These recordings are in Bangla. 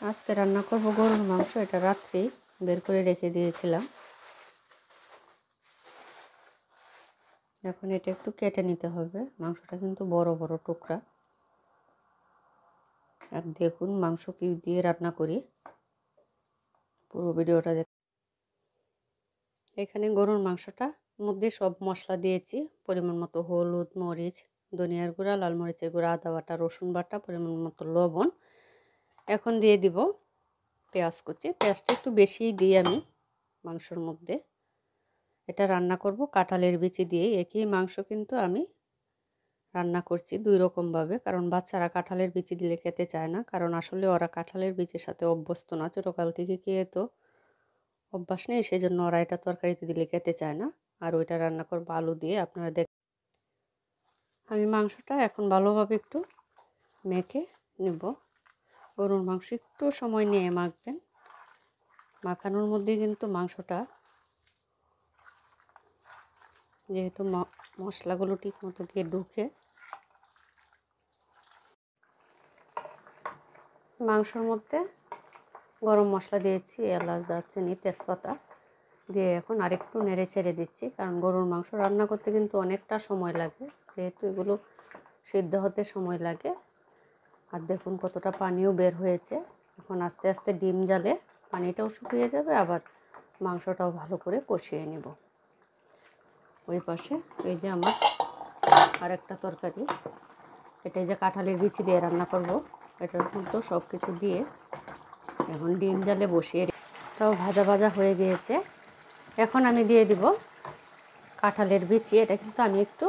আজকে রান্না করব গরুর মাংস। এটা রাত্রি বের করে রেখে দিয়েছিলাম। এখন এটা একটু কেটে নিতে হবে। মাংসটা কিন্তু বড় বড় টুকরা। আর দেখুন মাংস কি দিয়ে রান্না করি, পুরো ভিডিওটা দেখ। এখানে গরুর মাংসটা মধ্যে সব মশলা দিয়েছি, পরিমাণ মতো হলুদ, মরিচ, ধনিয়ার গুঁড়া, লাল মরিচের গুঁড়া, আদা বাটা, রসুন বাটা, পরিমাণ মতো লবণ। এখন দিয়ে দিব পেঁয়াজ কুচি। পেঁয়াজটা একটু বেশিই দিই আমি মাংসর মধ্যে। এটা রান্না করব কাঁঠালের বিচি দিয়ে। একই মাংস কিন্তু আমি রান্না করছি দুই রকমভাবে, কারণ বাচ্চারা কাঁঠালের বিচি দিলে খেতে চায় না, কারণ আসলে ওরা কাঁঠালের বিচির সাথে অভ্যস্ত না, ছোটোকাল থেকে খেয়ে তো অভ্যাস নেই, সেই জন্য ওরা এটা তরকারিতে দিলে খেতে চায় না। আর ওইটা রান্না করব আলু দিয়ে। আপনারা দেখ, আমি মাংসটা এখন ভালোভাবে একটু মেখে নেব। গরুর মাংস একটু সময় নিয়ে মাখবেন। মাখানোর মধ্যে কিন্তু মাংসটা, যেহেতু মশলাগুলো ঠিক মতো দিয়ে ঢুকে, মাংসর মধ্যে গরম মশলা দিয়েছি, এলাচ, দারচিনি, তেজপাতা দিয়ে এখন আরেকটু নেড়ে চেড়ে দিচ্ছি, কারণ গরুর মাংস রান্না করতে কিন্তু অনেকটা সময় লাগে, যেহেতু এগুলো সিদ্ধ হতে সময় লাগে। আর দেখুন কতটা পানিও বের হয়েছে। এখন আস্তে আস্তে ডিম জ্বালে পানিটাও শুকিয়ে যাবে, আবার মাংসটাও ভালো করে কষিয়ে নেব। ওই পাশে এই যে আমার আরেকটা তরকারি, এটাই যে কাঁঠালের বিচি দিয়ে রান্না করব। এটার মধ্যে সব কিছু দিয়ে এখন ডিম জ্বালে বসিয়ে, এটাও ভাজা ভাজা হয়ে গিয়েছে। এখন আমি দিয়ে দিব কাঁঠালের বিচি। এটা কিন্তু আমি একটু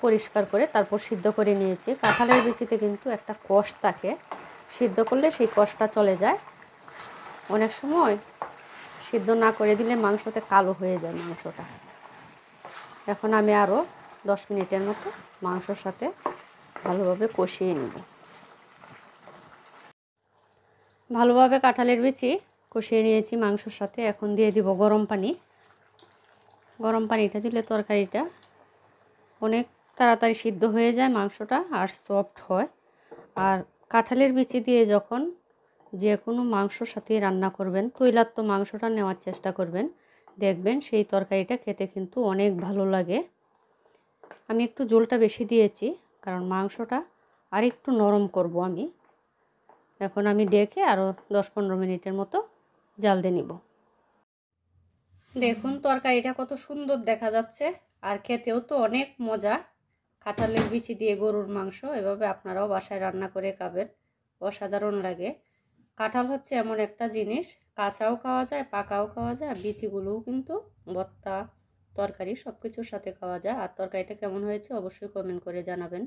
পরিষ্কার করে তারপর সিদ্ধ করে নিয়েছি। কাঁঠালের বিচিতে কিন্তু একটা কষ থাকে, সিদ্ধ করলে সেই কষটা চলে যায়। অনেক সময় সিদ্ধ না করে দিলে মাংসতে কালো হয়ে যায় মাংসটা। এখন আমি আরও 10 মিনিটের মতো মাংসর সাথে ভালোভাবে কষিয়ে নেব। ভালোভাবে কাঁঠালের বিচি কষিয়ে নিয়েছি মাংসর সাথে। এখন দিয়ে দিব গরম পানি। গরম পানিটা দিলে তরকারিটা অনেক তাড়াতাড়ি সিদ্ধ হয়ে যায়, মাংসটা আর সফট হয়। আর কাঁঠালের বিচি দিয়ে যখন যে কোনো মাংসর সাথে রান্না করবেন, তৈলাক্ত মাংসটা নেওয়ার চেষ্টা করবেন, দেখবেন সেই তরকারিটা খেতে কিন্তু অনেক ভালো লাগে। আমি একটু ঝোলটা বেশি দিয়েছি, কারণ মাংসটা আর একটু নরম করব আমি। এখন আমি ডেকে আরও 10-15 মিনিটের মতো জাল দিয়ে নিব। দেখুন তরকারিটা কত সুন্দর দেখা যাচ্ছে, আর খেতেও তো অনেক মজা। কাঁঠালের বিচি দিয়ে গরুর মাংস এভাবে আপনারাও বাসায় রান্না করে খাবেন, অসাধারণ লাগে। কাঁঠাল হচ্ছে এমন একটা জিনিস, কাঁচাও খাওয়া যায়, পাকাও খাওয়া যায়, বিচিগুলোও কিন্তু ভর্তা, তরকারি সব কিছুর সাথে খাওয়া যায়। আর তরকারিটা কেমন হয়েছে অবশ্যই কমেন্ট করে জানাবেন।